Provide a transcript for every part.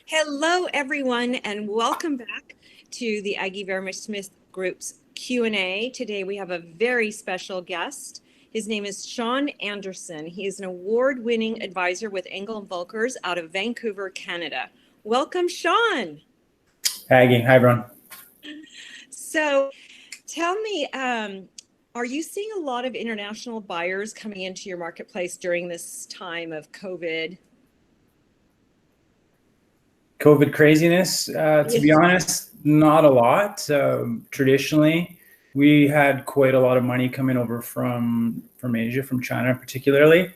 Hello, everyone, and welcome back to the Aggie Vermes Smith Group's Q&A. Today we have a very special guest. His name is Shawn Anderson. He is an award-winning advisor with Engel & Volkers out of Vancouver, Canada. Welcome, Shawn. Aggie, hi everyone. So tell me, are you seeing a lot of international buyers coming into your marketplace during this time of COVID? COVID craziness, to be honest, not a lot. Traditionally, we had quite a lot of money coming over from Asia, from China particularly.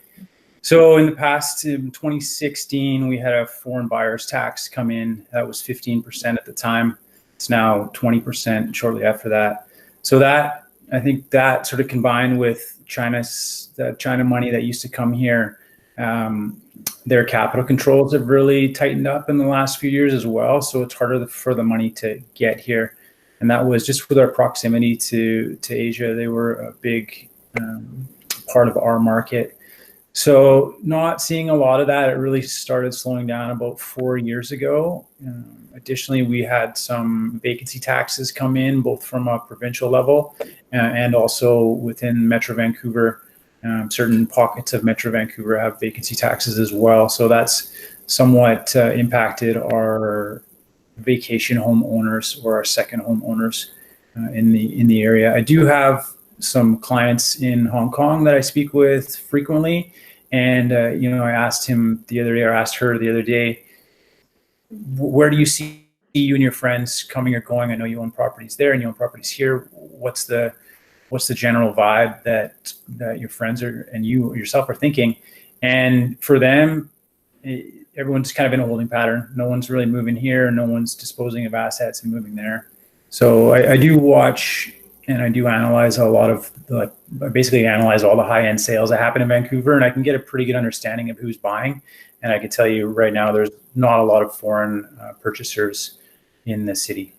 So in the past, in 2016, we had a foreign buyers tax come in. That was 15% at the time. It's now 20% shortly after that. So that, I think that sort of combined with the China money that used to come here, their capital controls have really tightened up in the last few years as well. So it's harder for the money to get here. And that was just with our proximity to Asia. They were a big part of our market. So not seeing a lot of that. It really started slowing down about 4 years ago. Additionally, we had some vacancy taxes come in, both from a provincial level and also within Metro Vancouver. Certain pockets of Metro Vancouver have vacancy taxes as well. So that's somewhat impacted our vacation home owners or our second home owners in the area. I do have some clients in Hong Kong that I speak with frequently. And, I asked him the other day, or asked her the other day, where do you see you and your friends coming or going? I know you own properties there and you own properties here. What's the general vibe that your friends and you yourself are thinking? And for them, everyone's kind of in a holding pattern. No one's really moving here. No one's disposing of assets and moving there. So I do watch and I do analyze I basically analyze all the high-end sales that happen in Vancouver, and I can get a pretty good understanding of who's buying. And I can tell you right now, there's not a lot of foreign purchasers in the city.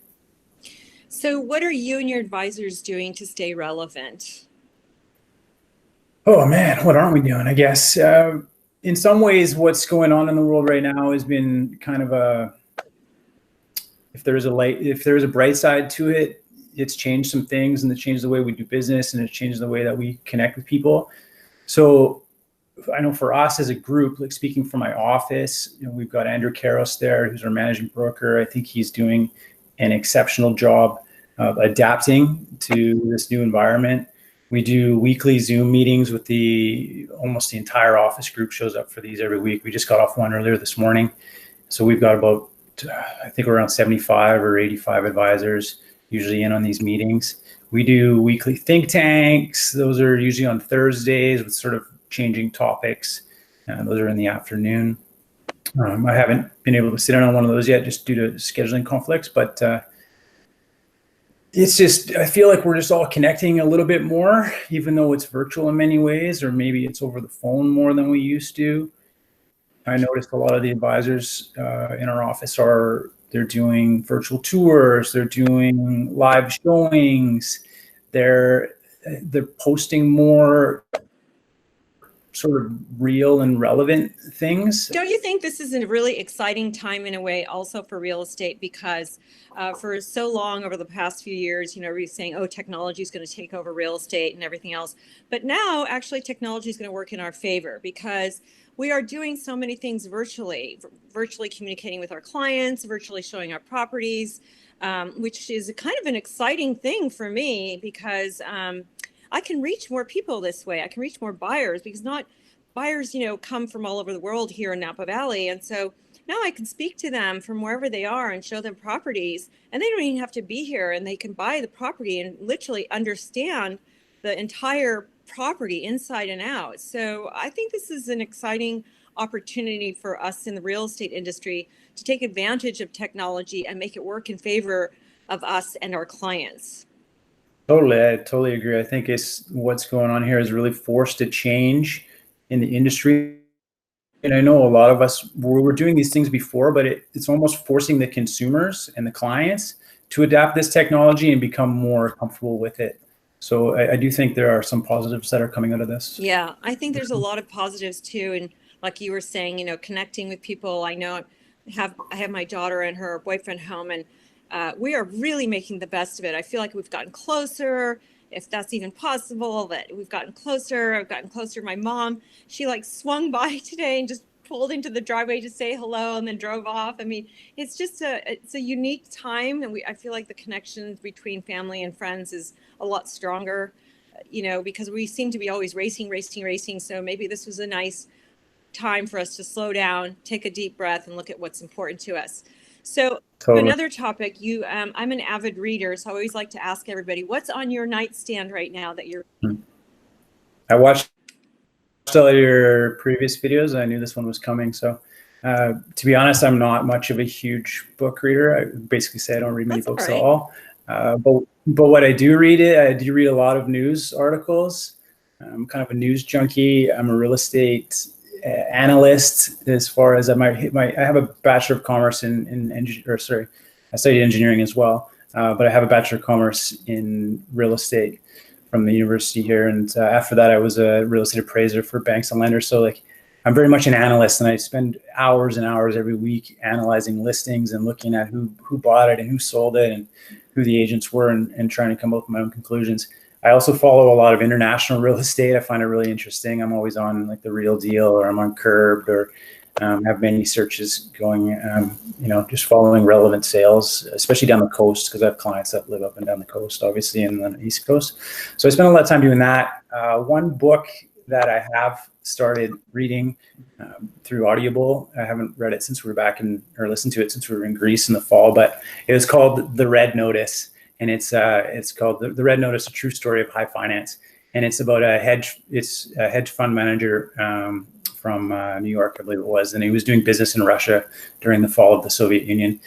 So what are you and your advisors doing to stay relevant? Oh man, what aren't we doing? I guess in some ways, what's going on in the world right now has been kind of if there's a bright side to it, it's changed some things, and it's changed the way we do business, and it's changed the way that we connect with people. So I know for us as a group, like speaking for my office, we've got Andrew Karos there, who's our managing broker. I think he's doing an exceptional job of adapting to this new environment. We do weekly Zoom meetings with almost the entire office group shows up for these every week. We just got off one earlier this morning. So we've got about, I think around 75 or 85 advisors usually in on these meetings. We do weekly think tanks. Those are usually on Thursdays with sort of changing topics. Those are in the afternoon. I haven't been able to sit in on one of those yet just due to scheduling conflicts, but it's just, I feel like we're just all connecting a little bit more, even though it's virtual in many ways, or maybe it's over the phone more than we used to. I noticed a lot of the advisors in our office they're doing virtual tours, they're doing live showings, they're posting more sort of real and relevant things. Don't you think this is a really exciting time in a way also for real estate? Because for so long over the past few years, everybody's saying, oh, technology is going to take over real estate and everything else. But now actually technology is going to work in our favor because we are doing so many things virtually communicating with our clients, virtually showing our properties, which is kind of an exciting thing for me because I can reach more people this way. I can reach more buyers because not buyers, come from all over the world here in Napa Valley. And so now I can speak to them from wherever they are and show them properties, and they don't even have to be here, and they can buy the property and literally understand the entire property inside and out. So I think this is an exciting opportunity for us in the real estate industry to take advantage of technology and make it work in favor of us and our clients. Totally. I totally agree. I think what's going on here is really forced a change in the industry. And I know a lot of us were doing these things before, but it's almost forcing the consumers and the clients to adapt this technology and become more comfortable with it. So I do think there are some positives that are coming out of this. Yeah, I think there's a lot of positives too. And like you were saying, connecting with people. I know I have my daughter and her boyfriend home, and we are really making the best of it. I feel like we've gotten closer, if that's even possible, that we've gotten closer. I've gotten closer. My mom, she like swung by today and just pulled into the driveway to say hello and then drove off. I mean, it's a unique time, and I feel like the connection between family and friends is a lot stronger, because we seem to be always racing, racing, racing. So maybe this was a nice time for us to slow down, take a deep breath, and look at what's important to us. So, Totally. another topic, I'm an avid reader, so I always like to ask everybody, what's on your nightstand right now that you're reading? I watched all your previous videos. I knew this one was coming. So, to be honest, I'm not much of a huge book reader. I basically say I don't read many That's all books at right. all. But what I do read, I do read a lot of news articles. I'm kind of a news junkie. I'm a real estate analyst. As far as I have a Bachelor of Commerce I studied engineering as well. But I have a Bachelor of Commerce in real estate from the university here. And after that, I was a real estate appraiser for banks and lenders. So like, I'm very much an analyst, and I spend hours and hours every week analyzing listings and looking at who bought it and who sold it and who the agents were, and trying to come up with my own conclusions. I also follow a lot of international real estate. I find it really interesting. I'm always on like The Real Deal, or I'm on Curbed, or have many searches going, just following relevant sales, especially down the coast, because I have clients that live up and down the coast, obviously, and on the East Coast. So I spend a lot of time doing that. One book that I have started reading through Audible, I haven't read it since we were listened to it since we were in Greece in the fall, but it was called The Red Notice. And it's called The Red Notice: A True Story of High Finance. And it's about a hedge fund manager from New York, I believe it was, and he was doing business in Russia during the fall of the Soviet Union.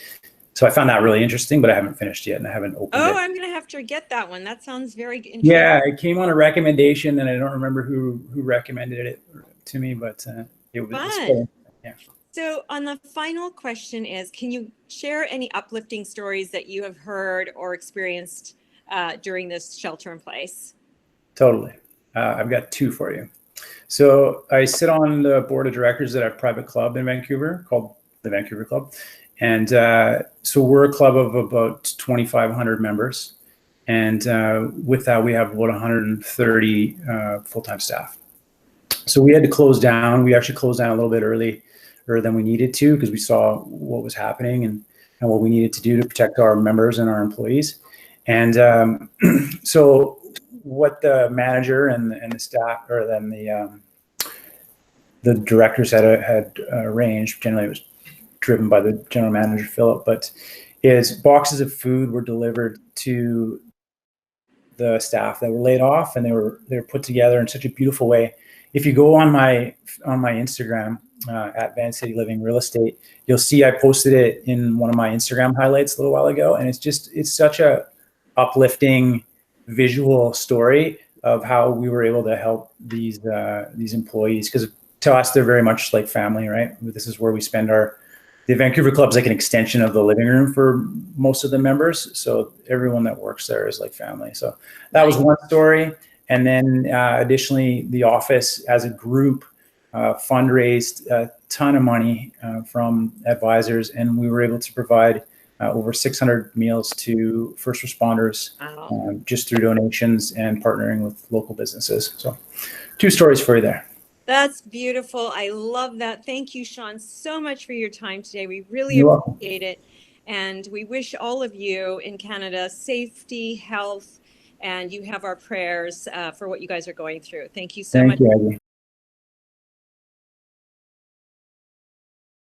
So I found that really interesting, but I haven't finished yet, and I haven't opened it. Oh, I'm going to have to get that one. That sounds very intriguing. Yeah, it came on a recommendation, and I don't remember who recommended it to me, but it was Fun. yeah. So, on the final question is, can you share any uplifting stories that you have heard or experienced during this shelter in place? Totally. I've got two for you. So I sit on the board of directors at a private club in Vancouver called the Vancouver Club. And so we're a club of about 2,500 members. And with that, we have about 130 full-time staff. So we had to close down. We actually closed down a little bit earlier than we needed to, because we saw what was happening and what we needed to do to protect our members and our employees. And so what the manager and the staff, or then the directors had arranged, generally it was driven by the general manager, Philip, but is boxes of food were delivered to the staff that were laid off, and they were put together in such a beautiful way. If you go on my Instagram at Van City Living Real Estate, you'll see I posted it in one of my Instagram highlights a little while ago, and it's such a uplifting visual story of how we were able to help these employees, because to us they're very much like family, right? This is where we spend the Vancouver Club is like an extension of the living room for most of the members. So everyone that works there is like family. So that was one story. And then additionally, the office as a group fundraised a ton of money from advisors, and we were able to provide over 600 meals to first responders. Wow. Just through donations and partnering with local businesses. So two stories for you there. That's beautiful. I love that. Thank you, Shawn, so much for your time today. We really appreciate it. And we wish all of you in Canada safety, health, and you have our prayers for what you guys are going through. Thank you so much. Thank you, Aggie.